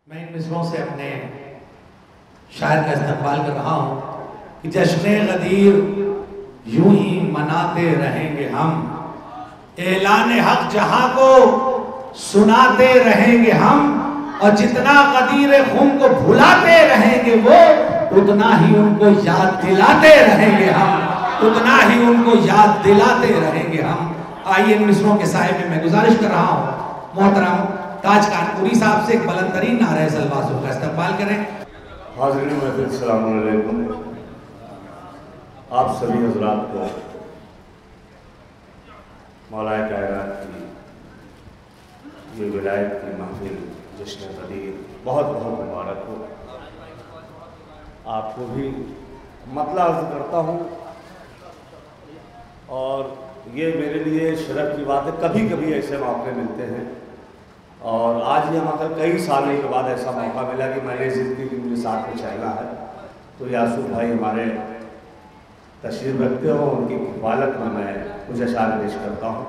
मैं इन मिसरों से अपने शायर का इस्तेमाल कर रहा हूँ कि जश्न गदीर यूं ही मनाते रहेंगे हम, ऐलान हक जहां को सुनाते रहेंगे हम, और जितना गदीर खुम को भुलाते रहेंगे वो, उतना ही उनको याद दिलाते रहेंगे हम, उतना ही उनको याद दिलाते रहेंगे हम। आइए इन मिसरों के साए में मैं गुजारिश कर रहा हूँ मोहतरम ताज कानपुरी साहब से एक बुलंदतरीन नारे सलवासों का इस्तेमाल करें। हाज़रीन महफ़िल, अस्सलाम वालेकुम। आप सभी हज़रात को मौलाए कायनात की ये विलायत की महफिल जश्न गदीर बहुत बहुत मुबारक हो। आपको भी मतला अर्ज़ करता हूँ, और ये मेरे लिए शर्फ की बात है, कभी कभी ऐसे मौके मिलते हैं, और आज ही हमारे कई सालों के बाद ऐसा मौका मिला कि मैंने ज़िंदगी की मुझे साथ में चलना है। तो यासूफ भाई हमारे तशरीफ़ रखते हो, उनकी किफ़ालत में मैं कुछ अशार पेश करता हूँ।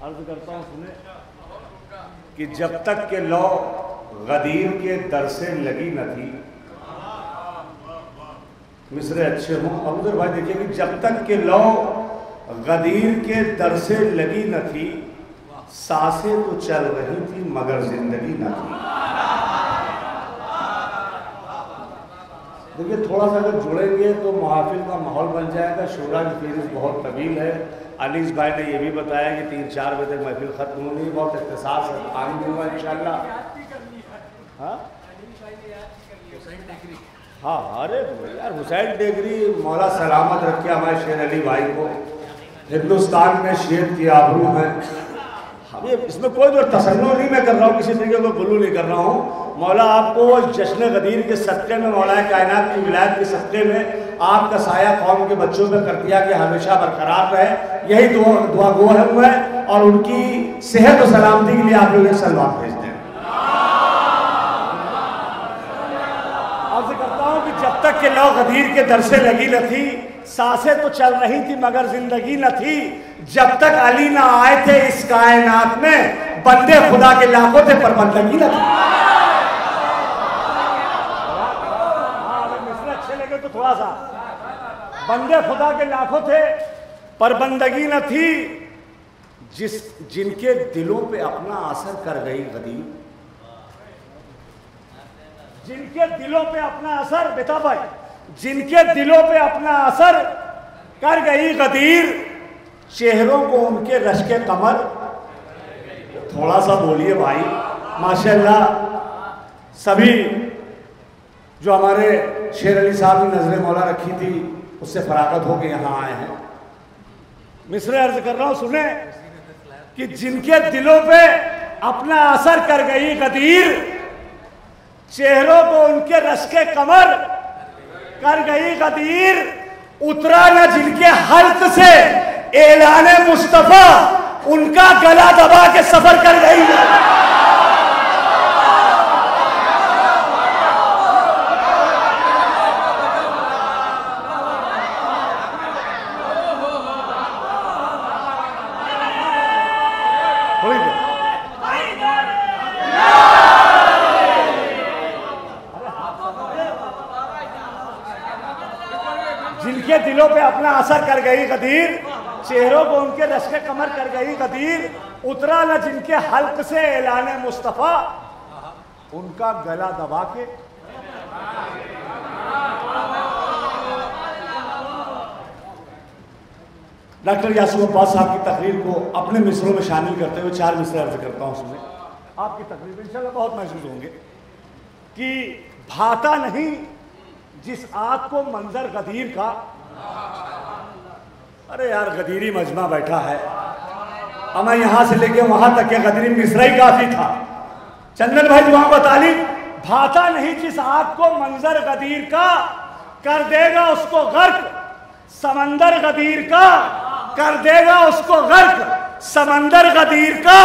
अर्ज़ करता हूँ सुने कि जब तक के लौ गदीर के दर से लगी न थी, मिसरे अच्छे हों। अब उधर भाई देखिए कि जब तक के लौ गदीर के दर से लगी न थी, सांसें तो चल रही थी मगर जिंदगी न थी। देखिए थोड़ा सा अगर जुड़ेंगे तो महफिल का माहौल बन जाएगा। शोरा की फहरिस्त बहुत तवील है। अनीस भाई ने यह भी बताया कि 3-4 बजे तक महफिल खत्म होनी है। बहुत इख्तिसार से पानी दूंगा इंशाल्लाह। हाँ अरे यार हुसैन टेकरी मौला सलामत रखे हमारे शेर अली भाई को। हिंदुस्तान में शेर की आबरू है। ये इसमें कोई जो तसन्नो नहीं मैं कर रहा हूँ, किसी तरीके को गुलू नहीं कर रहा हूँ। मौला आपको जश्न गदीर के सदक़े में, मौला कायनात की विलायत के सदक़े में आपका साया कौम के बच्चों पे कर दिया कि हमेशा बरकरार रहे, यही दुआ गो है। और उनकी सेहत और सलामती के लिए आप लोग सलवात भेजते हैं। आपसे करता हूँ कि जब तक के लौ गदीर के दर से लगी न थी, सांसें तो चल रही थी मगर जिंदगी न थी। जब तक अली ना आए थे इस कायनात में, बंदे खुदा के लाखों थे पर बंदगी न थी। अच्छे लगे तो थोड़ा सा, बंदे खुदा के लाखों थे पर बंदगी न थी। जिनके दिलों पे अपना असर कर गई गदीर, जिनके दिलों पे अपना असर, बेटा भाई, जिनके दिलों पे अपना असर कर गई गदीर, चेहरों को उनके रश्के कमर, थोड़ा सा बोलिए भाई माशाल्लाह। सभी जो हमारे शेर अली साहब ने नजर मौला रखी थी, उससे फरागत होकर यहाँ आए हैं। मिसरे अर्ज कर रहा हूँ सुने कि जिनके दिलों पे अपना असर कर गई गदीर, चेहरों को उनके रश्के कमर कर गई गदीर, उतरा न जिनके हल्क से ऐलाने मुस्तफा, उनका गला दबा के सफर कर गई। जिनके दिलों पे अपना असर कर गई गदीर, चेहरों को उनके रश्के कमर कर गई गदीर, उतरा न जिनके हल्क से ऐलाने मुस्तफा, उनका गला दबा के। डॉक्टर यासूफ अब्बास साहब की तकरीर को अपने मिसरों में शामिल करते हुए 4 मिसरे अर्ज करता हूँ। सुने आपकी तकरीर इंशाल्लाह बहुत महसूस होंगे कि भाता नहीं जिस आग को मंजर गदीर का। अरे यार गदीरी मजमा बैठा है, हमें यहां से लेके वहां तक के गदीरी मिसरा ही काफी था। चंदन भाई दुआ को तालीम। भाता नहीं जिस आग को मंजर गदीर का, कर देगा उसको गर्क समंदर गदीर का, कर देगा उसको गर्क समंदर गदीर का।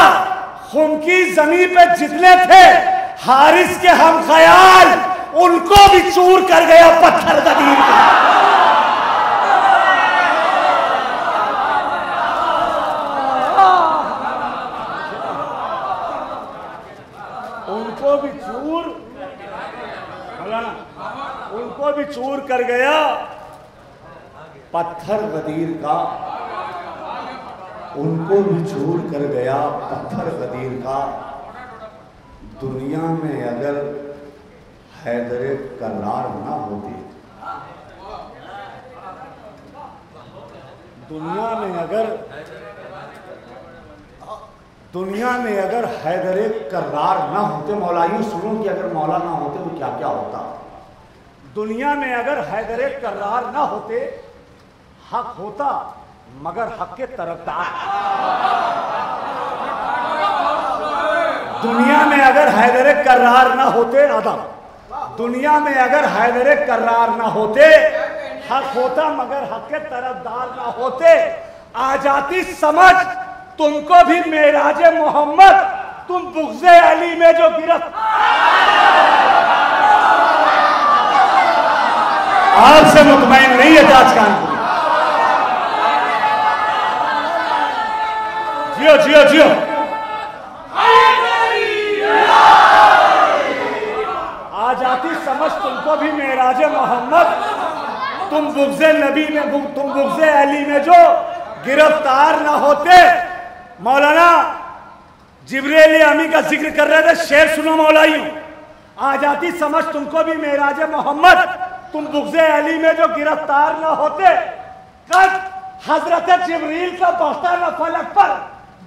खुम की जमीन पे जितने थे हारिस के हम ख्याल, उनको भी चूर कर गया पत्थर गदीर का। उनको भी चूर कर गया पत्थर गदीर का, उनको भी चूर कर गया पत्थर गदीर का। दुनिया में अगर हैदरे करार ना होते, दुनिया में अगर हैदरे करार ना होते, मौलाइयों सुनो कि अगर मौला ना होते तो क्या क्या होता। दुनिया में अगर हैदरे करार ना होते, हक होता मगर हक के तरफदार। दुनिया में अगर हैदरे करार ना होते, अदब, दुनिया में अगर हैदरे करार ना होते, हक होता मगर हक के तरफदार ना होते। आ जाती समझ तुमको भी मेराजे मोहम्मद, तुम बुग़्ज़े अली में जो गिरफ्त। आपसे मुतमईन नहीं है ताज कानपुरी। जियो जियो जियो। आ जाती समझ तुमको भी मेराजे मोहम्मद, तुम बुग़्ज़े नबी में, तुम बुग़्ज़े अली में जो गिरफ्तार ना होते। मौलाना जिब्रील अमी का जिक्र कर रहे थे, शेर सुनो मौलाइयों। आ जाती समझ तुमको भी मेराजे मोहम्मद, तुम बुग़्ज़े अली में जो गिरफ्तार ना होते। कब हजरत जिब्रील का पहुंचता न फलक पर,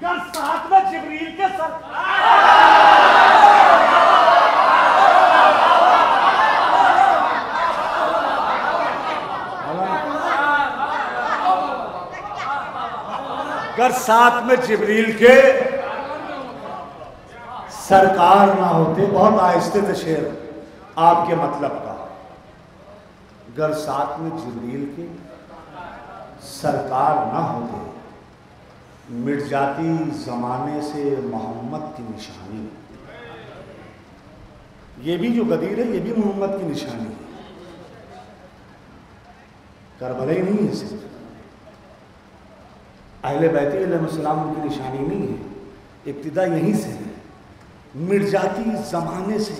गर साथ में जिब्रील के सर। गर साथ में जिब्रील के सरकार ना होते। बहुत आहिस्ते थे शेर आपके मतलब का। गर साथ में जिब्रील के सरकार ना होते, मिट जाती जमाने से मोहम्मद की निशानी। ये भी जो गदीर है ये भी मोहम्मद की निशानी है। करबला ही नहीं है सिर्फ, अहले बैत अलैहिस्सलाम की निशानी नहीं है, इब्तिदा यहीं से है। मिट जाती जमाने से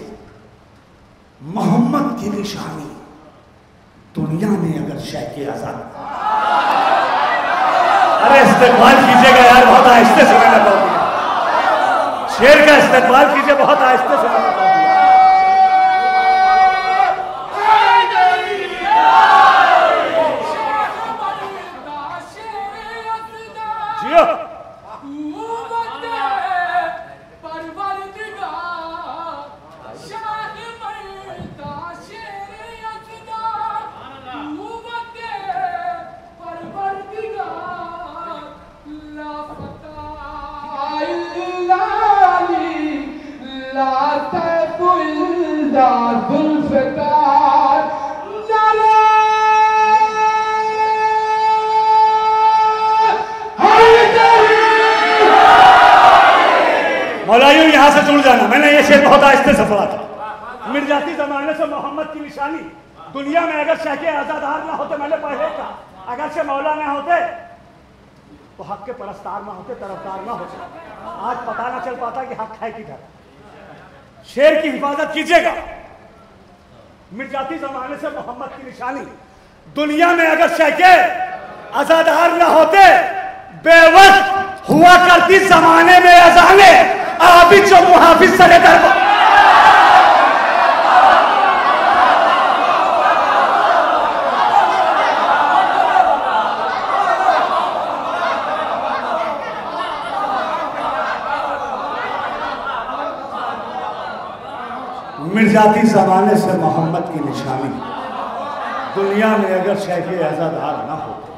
मोहम्मद की निशानी, दुनिया में अगर शैख़ आज़ाद। अरे इस्तेक़बाल कीजिएगा यार, बहुत आहिस्ते से मैंने कह दिया। शेर का इस्तेक़बाल कीजिए, बहुत आहिस्ते से मैंने कह दिया। जियो मौलाइयों यहां से जुड़ जाना। मैंने ये शेर बहुत आहिस्ते से पढ़ा था। मिट जाती जमाने से मोहम्मद की निशानी, दुनिया में अगर शैख़ आज़ादार ना होते, मैंने पहले कहा, अगर से मौला ना होते तो हक के परस्तार ना होते, तरफदार ना होते। आज पता ना चल पाता कि हक है किधर। शेर की हिफाजत कीजिएगा। मिट जाती जमाने से मोहम्मद की निशानी, दुनिया में अगर शैख़ आज़ादार ना होते, बेवक्त हुआ करती जमाने में अज़ाने, आबिद जो मुहाफिज सरे दरबार। मिट जाती जमाने से मोहम्मद की निशानी, दुनिया में अगर शैख़ आज़ादार ना होते,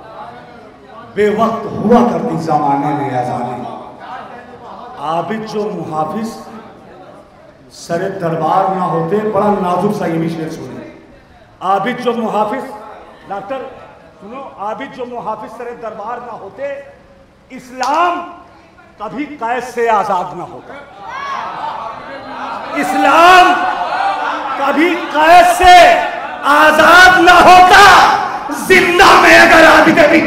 बेवक्त हुआ करती जमाने में अज़ाने, आबिद जो मुहाफिज सरे दरबार ना होते। बड़ा नाजुक सा ये भी शेर सुनिए। आबिद जो मुहाफिज, डॉक्टर सुनो, आबिद जो मुहाफिज सरे दरबार ना होते, इस्लाम कभी कैद से आजाद ना होता। इस्लाम कभी कैद से आजाद ना होता, जिंदा में अगर आबिद भी।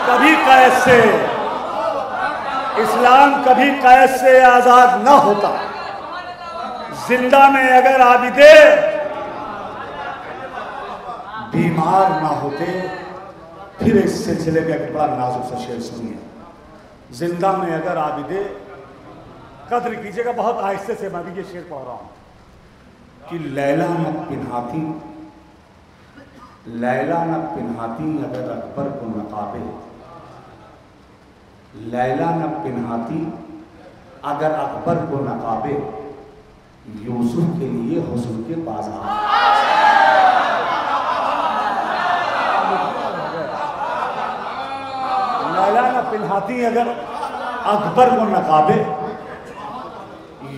कभी कैसे इस्लाम कभी कैद से आजाद न होता, जिंदा में अगर आबिदे बीमार ना होते। फिर इस सिलसिले में एक बड़ा नाजुक सा शेर सुनिए। जिंदा में अगर आबिदे, कद्र कीजिएगा, बहुत आहिस्ते से मैं भी ये शेर पढ़ रहा हूं कि लैला न पिन्हाती, लैला न पिन्हाती अगर अकबर को नकाबे, लैला न पिन्हाती अगर अकबर को नकाबे, यूसुफ के लिए हुस्न के बाजार। लैला न पिन्हाती अगर अकबर को नकाबे,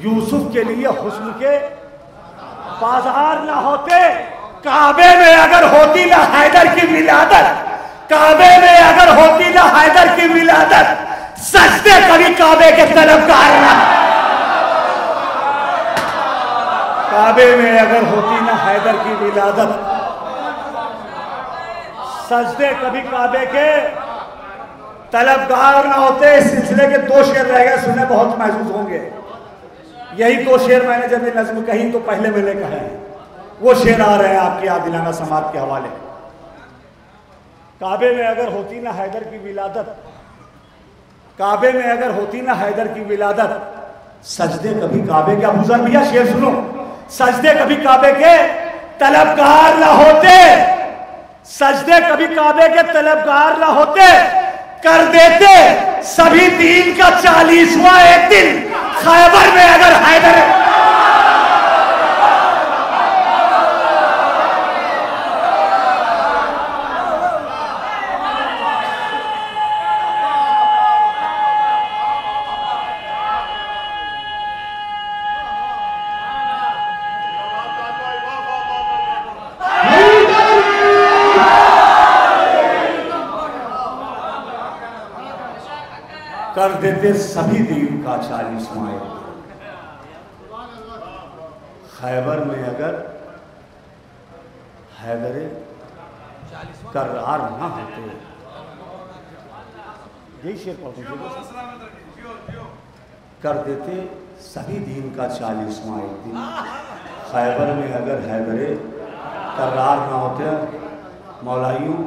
यूसुफ के लिए हुस्न के बाजार ना होते। काबे में अगर होती ना हैदर की विलादत, काबे में अगर होती ना हैदर की विलादत, सजदे कभी काबे के तलबगार ना। काबे में अगर होती ना हैदर की विलादत, सजदे कभी काबे के तलबगार ना होते। इस सिलसिले के दो शेर रह गए, सुनने बहुत महसूस होंगे। यही दो शेर मैंने जब ये नज्म कही तो पहले मैंने कहे हैं, वो शेर आ रहे हैं आपके आदिलाना समात के हवाले। काबे में अगर होती ना हैदर की विलादत, काबे में अगर होती ना हैदर की विलादत, सजदे कभी काबे के, अबू ज़र भैया शेर सुनो, सजदे कभी काबे के तलबगार ना होते, सजदे कभी काबे के तलबगार ना होते, कर देते सभी दीन का 40वां एक दिन खैबर में अगर हैदर। कर देते सभी दीन का 40वां खैबर में अगर हैदरे करार ना होते। यही शेर पढ़ दीजिए। कर देते सभी दीन का 40वां एक दिन, खैबर में अगर हैदरे करार ना होते। मौलाइयों,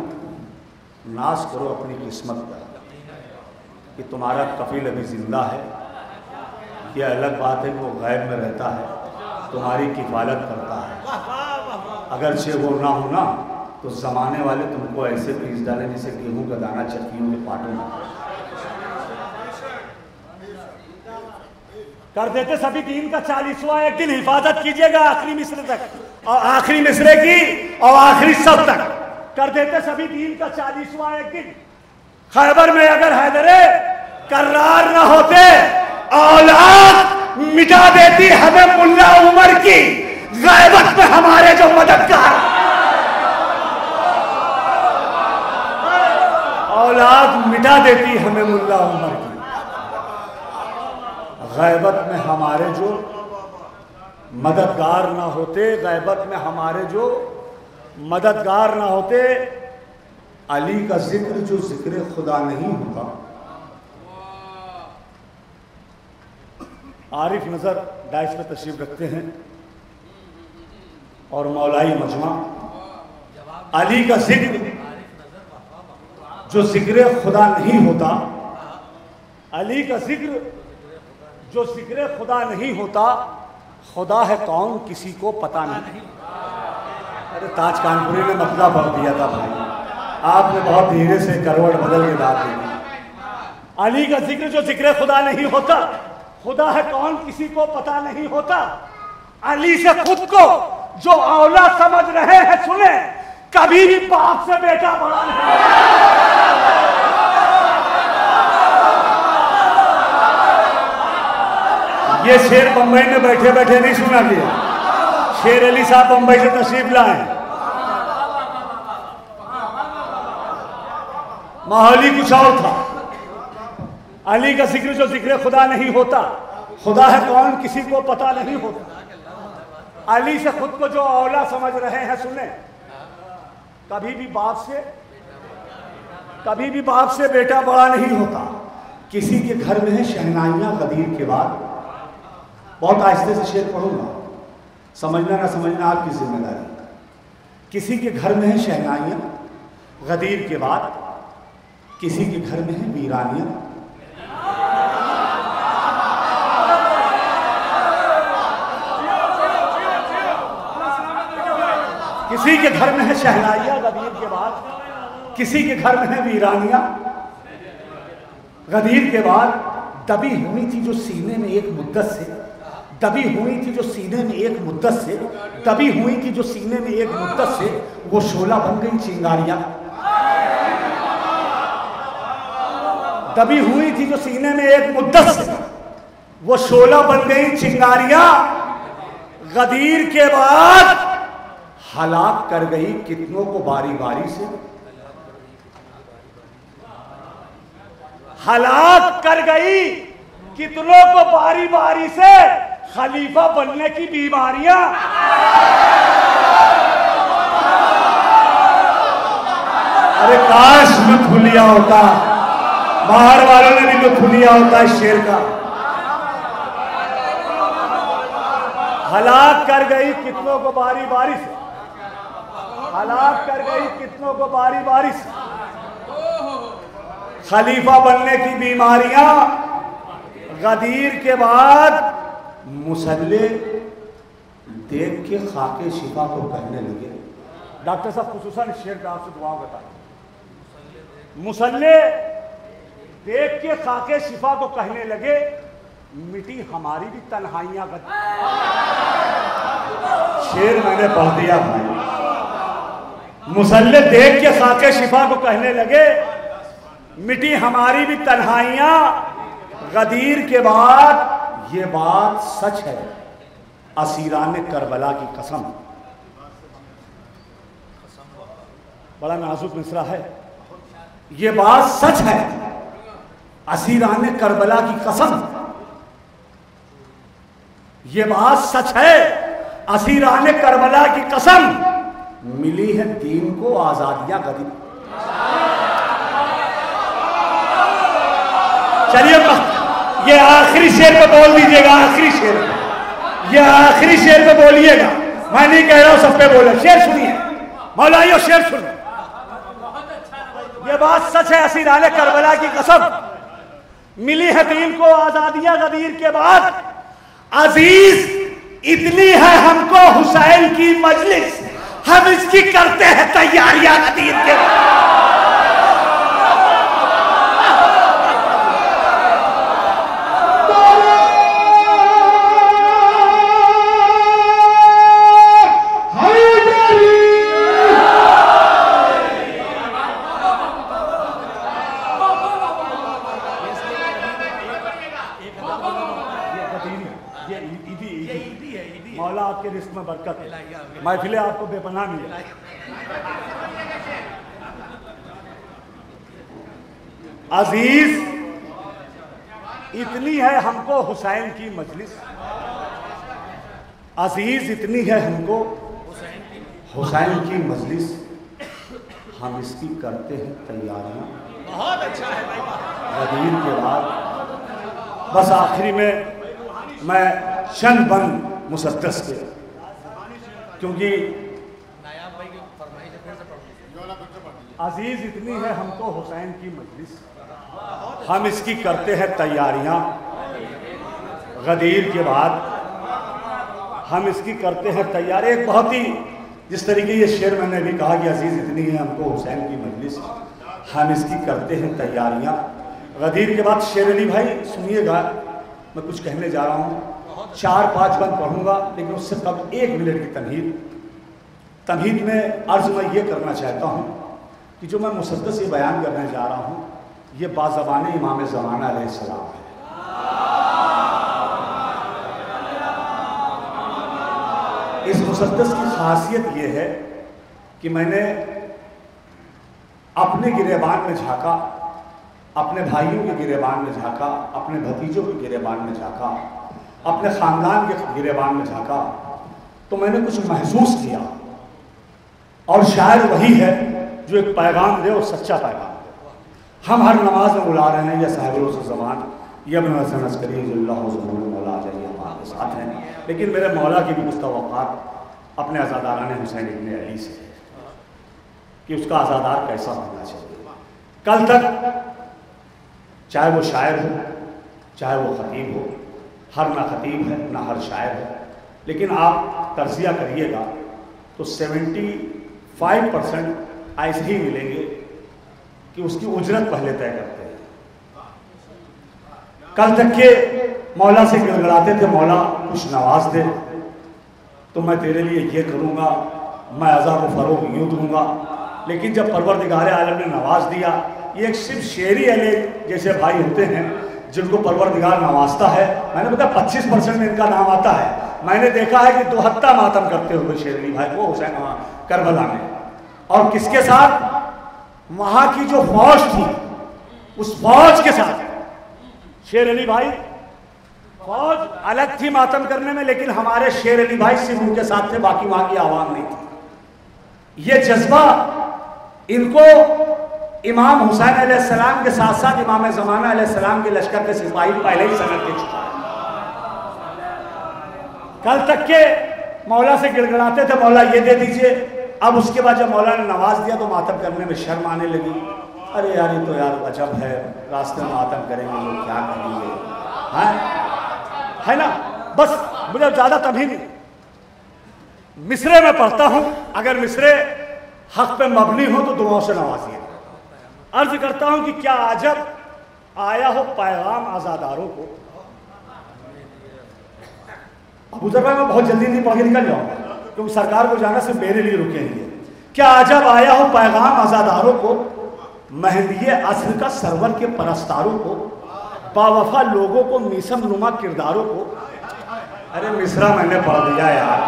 नाज करो अपनी किस्मत का कि तुम्हारा कफील अभी जिंदा है। यह अलग बात है कि वो गैब में रहता है, तुम्हारी किफालत करता है। अगरचे वो ना हो ना तो ज़माने वाले तुमको ऐसे पीस डालें जैसे गेहूं का दाना चक्कियों के पाटों में। कर देते सभी दीन का 40वां एक दिन, हिफाजत कीजिएगा आखिरी मिसरे तक, और आखिरी मिसरे की और आखिरी सब तक। कर देते सभी दीन का 40वां एक दिन, खैबर में अगर हैदरे करार ना होते। औलाद मिटा देती हमें मुल्ला उमर की, गैबत में हमारे जो मददगार। औलाद मिटा देती हमें मुल्ला उमर की, गैबत में हमारे जो मददगार ना होते। गैबत में हमारे जो मददगार ना होते। अली का जिक्र जो जिक्र खुदा नहीं होता। आरिफ नजर डाइस में तशरीफ रखते हैं और मौलाई मजमा। अली का जिक्र जो जिक्र खुदा नहीं होता, अली का जिक्र जो जिक्र खुदा नहीं होता, खुदा है कौन किसी को पता नहीं। अरे ताज कानपुरी ने मतला भर दिया था भाई, आपने बहुत धीरे से करवट बदल के दाद दी। अली का जिक्र जो जिक्र खुदा नहीं होता, खुदा है कौन किसी को पता नहीं होता। अली से खुद को जो औला समझ रहे हैं सुने, कभी भी बाप से बेटा बड़ा नहीं। ये शेर बंबई में बैठे बैठे नहीं सुना गया, शेर अली साहब बंबई से तशरीफ लाए। माहौल ही कुछ और था। अली का जिक्र जो जिक्र खुदा नहीं होता, खुदा है कौन किसी को पता नहीं होता। अली से खुद को जो औला समझ रहे हैं सुने, कभी भी बाप से बेटा बड़ा नहीं होता। किसी के घर में है शहनाइयाँ गदीर के बाद। बहुत आहिस्ते से शेर पढ़ूंगा, समझना ना समझना आपकी जिम्मेदारी। किसी के घर में है शहनाइयाँ गदीर के बाद, किसी के घर में है वीरानियाँ। किसी के घर में है शहनाइयाँ गदीर के बाद, किसी के घर में है वीरानियाँ। गदीर के बाद दबी हुई थी जो सीने में एक मुद्दत से, दबी हुई थी जो सीने में एक मुद्दत से, दबी हुई थी जो सीने में एक मुद्दत से, वो शोला बन गई चिंगारियां। दबी हुई थी जो सीने में एक मुद्दत से, वो शोला बन गई चिंगारियां। गदीर के बाद हलाक कर गई कितनों को बारी बारी से, हलाक कर गई कितनों को बारी बारी से खलीफा बनने की बीमारियां। अरे काश लुत्फ लिया होता, बाहर वालों ने भी लुत्फ लिया होता इस शेर का। हलाक कर गई कितनों को बारी बारी से, हलाक कर गई कितनों को बारी बारी से, खलीफा बनने की बीमारियां। गदीर के बाद मुसल्ले देख के खाके शिफा को कहने लगे। डॉक्टर साहब खुसूसन शेर का आपसे दुआ बता, मुसल्ले देख के खाके शिफा को कहने लगे, मिटी हमारी भी तन्हाइयां। शेर मैंने पढ़ दिया भाई। मुसल्ले देख के खाके शिफा को कहने लगे, मिटी हमारी भी तन्हाइयां। गदीर के बाद ये बात सच है, असीरान करबला की कसम। बड़ा नाजुक मिसरा है। ये बात सच है, असीरान करबला की कसम। ये बात सच है, असीरान करबला की कसम। मिली है दीन को आजादियां गदीर। चलिए ये आखिरी शेर पे बोल दीजिएगा, आखिरी शेर, ये आखिरी शेर पे बोलिएगा। मैं नहीं कह रहा हूं सब पे बोले, शेर सुनिए मौलाइयों, शेर सुनिए। ये बात सच है, असीराने करबला की कसम। मिली है दीन को आजादियां गदीर के बाद। अजीज इतनी है हमको हुसैन की मजलिस, हम इसकी करते हैं तैयारियां गदीर के बाद। मौला आपके रिस्क में बरकत है, महफिलें आपको बेपनाह मिले। अजीज इतनी है हमको हुसैन की मजलिस, अजीज इतनी है हमको हुसैन की मजलिस, हम इसकी करते हैं तैयारियां। बहुत अच्छा है भाई। गदीर के बाद बस आखिरी में मैं चंद बंद मुसद्दस के, क्योंकि अजीज इतनी है हमको हुसैन की मजलिस, हम इसकी करते हैं तैयारियां। गदीर के बाद हम इसकी करते हैं तैयारी। एक बहुत ही जिस तरीके ये शेर मैंने भी कहा कि अजीज इतनी है हमको हुसैन की मजलिस, हम इसकी करते हैं तैयारियां। गदीर के बाद शेर अली भाई सुनिएगा, मैं कुछ कहने जा रहा हूँ। 4-5 बंद पढ़ूंगा, लेकिन उससे कब 1 मिनट की तमहीद में अर्ज मैं ये करना चाहता हूँ कि जो मैं मुसद्दस ये बयान करने जा रहा हूँ, ये बाज़बान इमाम ज़माना अलैहिस्सलाम है। इस मुसद्दस की खासियत ये है कि मैंने अपने गिरेबान में झांका, अपने भाइयों के गिरेबान में झांका, अपने भतीजों के गिरेबान में झांका, अपने ख़ानदान के गिरेबान में झांका, तो मैंने कुछ महसूस किया। और शायर वही है जो एक पैगाम दे और सच्चा पैगाम दे। हम हर नमाज में बुला रहे हैं या साहिबुल ज़मान या इब्न हसन अस्करी मौला जाइए हमारे साथ हैं, लेकिन मेरे मौला की भी कुछ तवक्कात अपने अज़ादारान हुसैन इब्न अली से है कि उसका अज़ादार कैसा होना चाहिए। कल तक चाहे वो शायर हो चाहे वो खतीब हो, हर ना खतीब है ना हर शायर है, लेकिन आप तर्जिया करिएगा तो 75% ऐसे ही मिलेंगे कि उसकी उजरत पहले तय करते हैं। कल तक के मौला से गिड़गड़ाते थे, मौला कुछ नवाज दे तो मैं तेरे लिए ये करूँगा, मैं अज़ा को फ़रोग यूँ दूँगा, लेकिन जब परवरदिगार आलम ने नवाज दिया, ये एक सिर्फ शेरी अले जैसे भाई होते हैं जिनको परवरदिगार नवाजता है। मैंने बताया 25% में इनका नाम आता है। मैंने देखा है कि 2 हफ्ता मातम करते हुए शेर अली भाई को हुसैन करबला में, और किसके साथ, वहां की जो फौज थी उस फौज के साथ। शेर अली भाई फौज अलग थी मातम करने में, लेकिन हमारे शेर अली भाई सिर्फ उनके साथ थे, बाकी वहां की आवाम नहीं थी। ये जज्बा इनको इमाम हुसैन अलैहिस्सलाम के साथ साथ इमाम ज़माना अलैहिस्सलाम के लश्कर के सिपाही पहले ही समझ के चुका है। कल तक के मौला से गिड़गड़ाते थे, मौला ये दे दीजिए, अब उसके बाद जब मौला ने नवाज दिया तो मातम करने में शर्म आने लगी। अरे यार ये तो यार अजब है, रास्ते में मातम करेंगे लोग क्या करेंगे, है ना। बस मुझे ज़्यादा तभी नहीं, मिसरे में पढ़ता हूँ, अगर मिसरे हक पे मबनी हो तो दुआओं से नवाजिए। अर्ज करता हूँ कि क्या अजब आया हो पैगाम आज़ादारों को। अबू ज़र भाई मैं बहुत जल्दी नहीं पढ़ के निकल जाऊंगा क्योंकि सरकार को जाना सिर्फ मेरे लिए रुके हैं। क्या अजब आया हो पैगाम आज़ादारों को, मेहंदी असर का सरवर के परस्तारों को, बावफा लोगों को, मीसम नुमा किरदारों को। अरे मिसरा मैंने पढ़ दिया यार,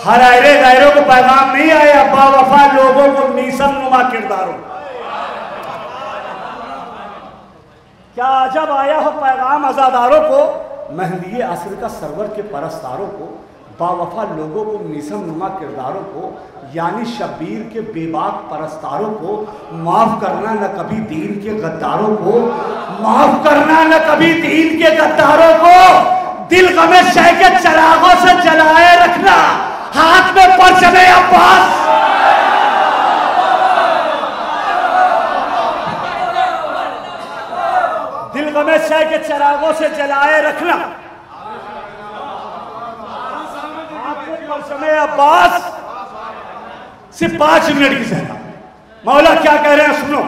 हर आयरे गैरों को पैगाम नहीं आया, बावफा लोगों को, मीसम नुमा किरदारों। क्या अजब आया हो पैगाम आज़ादारों को, मेहंदी असर का सरवर के परस्तारों को, बावफा लोगों को, मीसम नुमा किरदारों को, यानी शब्बीर के बेबाक परस्तारों को। माफ करना न कभी दीन के गद्दारों को, माफ करना न कभी दीन के गद्दारों को। दिल गमे शह के चरागों से जलाए रखना, हाथ में परचमे अब्बास। दिल गमे शह के चरागों से जलाए रखना, हाथ में परचमे अब्बास। सिर्फ 5 मिनट की सहना। मौला क्या कह रहे हैं सुनो,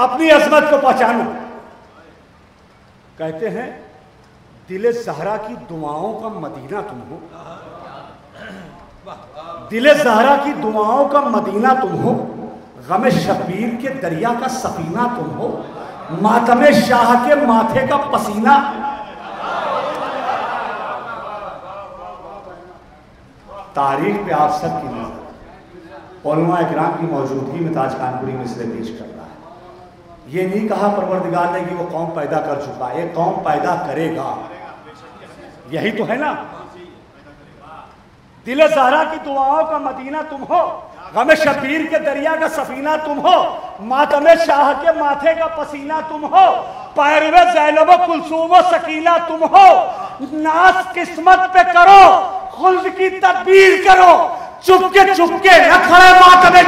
अपनी अजमत को पहचानो। कहते हैं दिले ज़हरा की दुआओं का मदीना तुम हो, दिले ज़हरा की दुआओं का मदीना तुम हो, गमे शब्बीर के दरिया का सफीना तुम हो, मातमे शाह के माथे का पसीना। तारीख पे आप सब की नजर उलमा इकराम की मौजूदगी में ताज कानपुरी मिसरे पेश कर रहा है। ये नहीं कहा परवरदिगार ने कि वो कौम पैदा कर चुका है, कौम पैदा करेगा, यही तो है ना। दिले ज़हरा की दुआओं का मदीना तुम हो, गमे शब्बीर के दरिया का सफीना तुम हो, मातमे शाह के माथे का पसीना तुम हो, पैरवे ज़ैनब कुलसूम सकीना तुम हो। नाज किस्मत पे करो, खुल्द की तदबीर करो, चुपके चुपके न खड़े मातमे।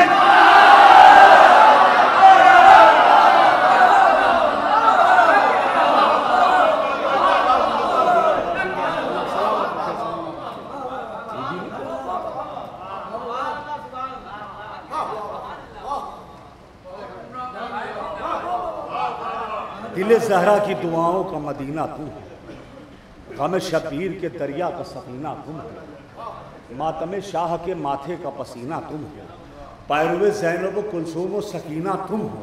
दिले ज़हरा की दुआओं का मदीना तुम हो, गम शब्बीर के दरिया का सफीना तुम हो, मातमे शाह के माथे का पसीना तुम हो, पैरवे ज़ैनब कुलसूम सकीना तुम हो।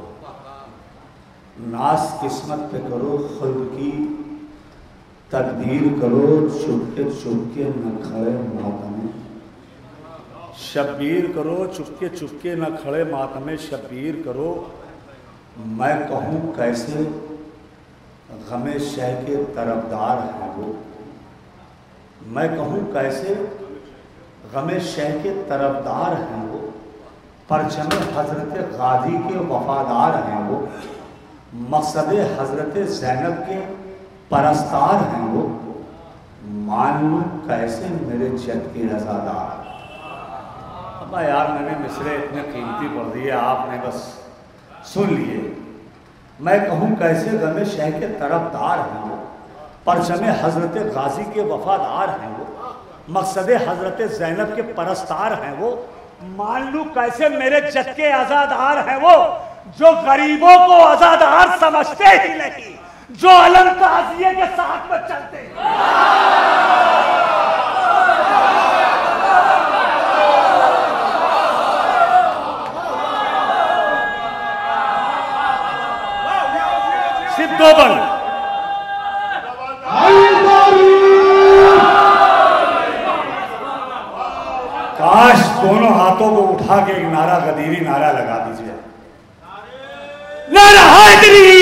नाज किस्मत पे करो, खुद की तकदीर करो, चुपके चुपके न खड़े मातमे शब्बीर करो, चुपके चुपके न खड़े मातमे शब्बीर करो। मैं कहूँ कैसे गमे शह के तरफदार हैं वो, मैं कहूँ कैसे गमे शह के तरफदार हैं वो, परचमे हजरत गाजी के वफादार हैं वो। मकसद हजरत ज़ैनब के परस्तार हैं वो, मान लो कैसे मेरे जद के रज़ादार। अब यार मैंने मिसरे इतने कीमती पढ़ दिए, आपने बस सुन लिए। मैं कहूँ कैसे गमे शह के तरफदार हैं वो, परचमे हजरत गाजी के वफादार हैं वो, मकसद हजरत ज़ैनब के परस्तार हैं वो, मान लूं कैसे मेरे जद के आजादार हैं वो, जो गरीबों को आजादार समझते ही नहीं, जो अलम ताज़िये के साथ में चलते हैं। सिर्फ दो बन काश दोनों हाथों को उठा के एक नारा, गदीरी नारा लगा दीजिए, नारा हैदरी।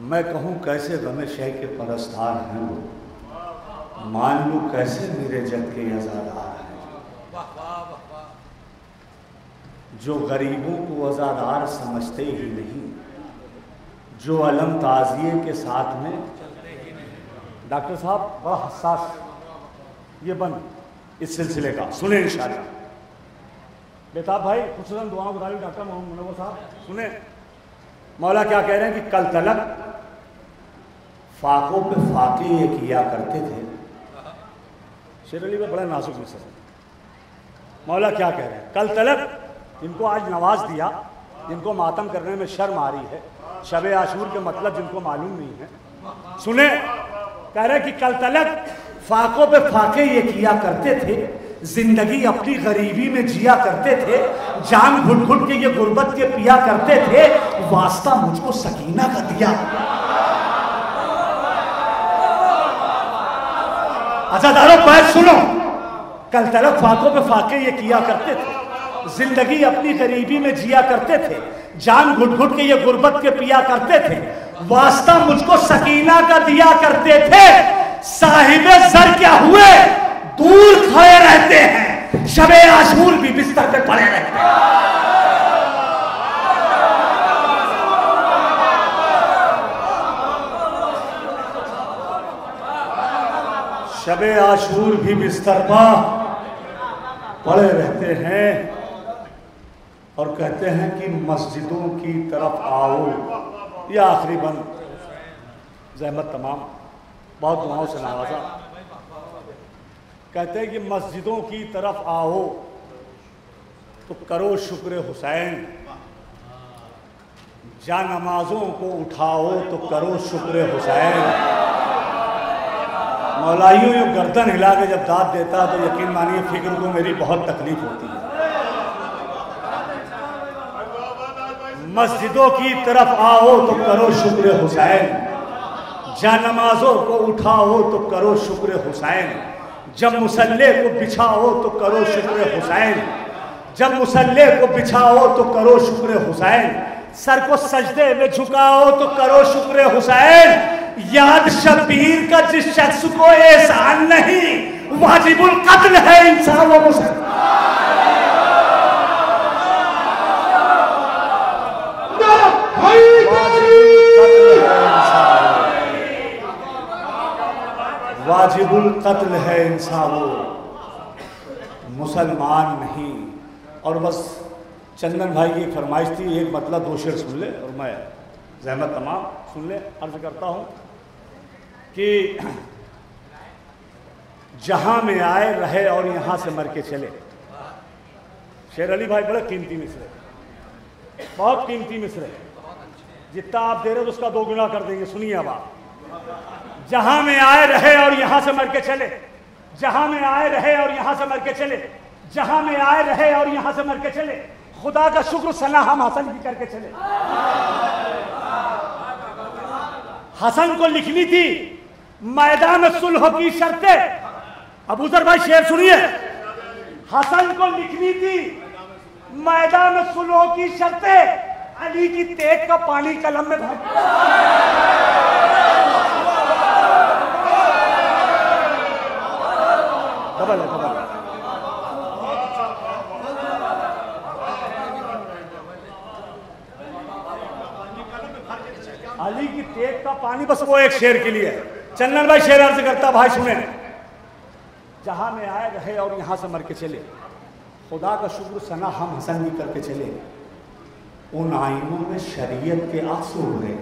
मैं कहूं कैसे गमे शह के परस्तार हैं वो, मान लूं कैसे मेरे जद के आजादार हैं, जो गरीबों को आजादार समझते ही नहीं, जो अलम ताज़िये के साथ में। डॉक्टर साहब बड़ा हसास ये बन इस सिलसिले का, सुने इंशाअल्लाह। बेताब भाई खुशरन दुआओं बता रही डॉक्टर मोहम्मद मुनव्वर साहब सुने। मौला क्या कह रहे हैं कि कल तलक फाकों पे फाके ये किया करते थे। शेर अली में बड़ा नाजुक मिसर है। मौला क्या कह रहे हैं, कल तलक जिनको आज नवाज दिया, जिनको मातम करने में शर्म आ रही है, शब आशूर के मतलब जिनको मालूम नहीं है, सुने। कह रहे कि कल तलक फाकों पे फाके ये किया करते थे, जिंदगी अपनी गरीबी में जिया करते थे, जान घुट घुट के ये गुर्बत के पिया करते थे, वास्ता मुझको सकीना का दिया। अज़ादारों पैर सुनो, कल तलक फाकों पे फाके ये किया करते थे, जिंदगी अपनी गरीबी में जिया करते थे, जान घुट घुट के ये गुर्बत के पिया करते थे, वास्ता मुझको सकीना का दिया करते थे। साहिबे सर क्या हुए, दूर खड़े रहते हैं, शबे आशूर भी बिस्तर पे पड़े रहते हैं। शबे आशूर भी बिस्तर पर पड़े रहते हैं और कहते हैं कि मस्जिदों की तरफ आओ। यह आखिरी बंद ज़हमत तमाम बहुत दुआओं से नवाजा। कहते हैं कि मस्जिदों की तरफ आओ तो करो शुक्र हुसैन, जा नमाजों को उठाओ तो करो शुक्र हुसैन। मौलाइयों यूँ गर्दन हिला के जब दाद देता तो यकीन मानिए फिक्र को मेरी बहुत तकलीफ होती है। मस्जिदों की तरफ आओ तो करो शुक्र हुसैन, जा नमाजों को उठाओ तो करो शुक्र हुसैन, जब मुसल्ले को बिछाओ तो करो शुक्र हुसैन, जब मुसल्ले को बिछाओ तो करो शुक्र हुसैन, सर को सजदे में झुकाओ तो करो शुक्र हुसैन। याद शब्बीर का जिस शख्स को एहसान नहीं, वाजिबुल कत्ल है इंसान व मुसलमान। वाजिबुल कत्ल है इंसान मुसलमान नहीं। और बस चंदन भाई की फरमाइश थी, एक मतलब दो शेर सुन ले और मैं ज़हमत तमाम सुन ले। अर्ज करता हूँ कि जहां में आए रहे और यहां से मर के चले। शेर अली भाई बड़े कीमती मिसरे, बहुत कीमती मिसरे, जितना आप दे रहे हो उसका 2 गुना कर देंगे। सुनिए अब आप, जहां में आए रहे और यहां से मर के चले, जहां में आए रहे और यहां से मर के चले, जहां में आए रहे और यहां से मर के चले, खुदा का शुक्र सना हम हसन की करके चले। हसन को लिखनी थी मैदान सुलह की शर्तें। अबूजर भाई शेर सुनिए, हसन को लिखनी थी मैदान सुलह की शर्तें, अली की तेज का पानी कलम में भर। डबल है, डबल। अली की तेग का पानी बस वो एक शेर के लिए है। चंदन भाई शेर अर्ज करता, भाई सुने, जहां में आए रहे और यहां से मर के चले, खुदा का शुक्र सना हम हसन भी करके चले, उन आईनों में शरीयत के आंसू उड़े,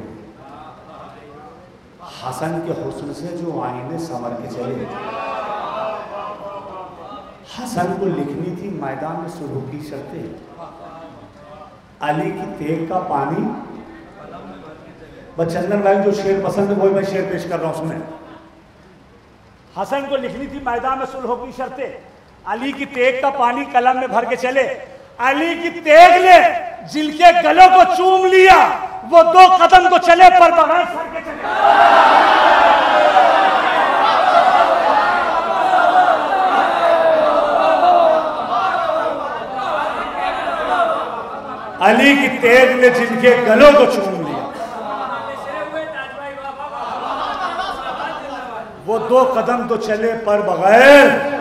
हसन के हुस्न से जो आईने संवर के चले। हसन को लिखनी थी मैदान में सुलह की शर्तें, अली की तेग का पानी। बस चंदन भाई जो शेर पसंद है वही मैं शेर पेश कर रहा हूं, सुने। हसन को लिखनी थी मैदान में सुलह की शर्तें, अली की तेग का पानी कलम में भर के चले। अली की तेग ने जिनके गलों को चूम लिया, वो 2 कदम तो चले पर बगैर सर के चले। अली की तेग ने जिनके गलों को चूम लिया, वो 2 कदम तो चले पर बगैर।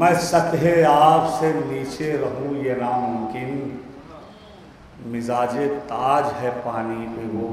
मैं सतहे आब से नीचे रहूं ये नामुमकिन, मिजाजे ताज है पानी पे वो।